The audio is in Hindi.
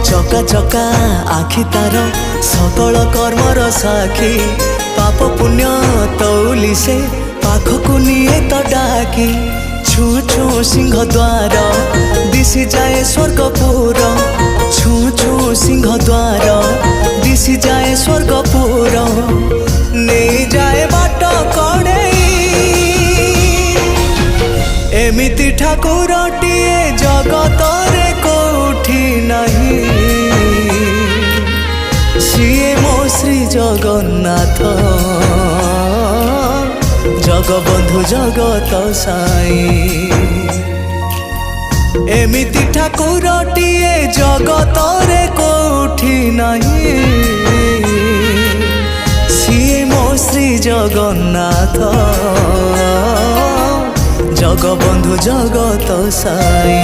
चका चका आखि तार सकल कर्मर साखी पाप पुण्य तौली से पाखकु निये तो डाकी छू छू सिंह द्वार दिशि जाए स्वर्गपुर छू छू सिंह द्वार दिशि जाए स्वर्गपुर नहीं जाए बाट कड़े एमिति ठाकुरटिए जगतरे कोठी नहीं सिए मो श्री जगन्नाथ जगबंधु जगत साई एमिति ठाकुरटिए जगतरे कोठी नहीं सिए मो श्री जगन्नाथ जगबंधु जगत साई।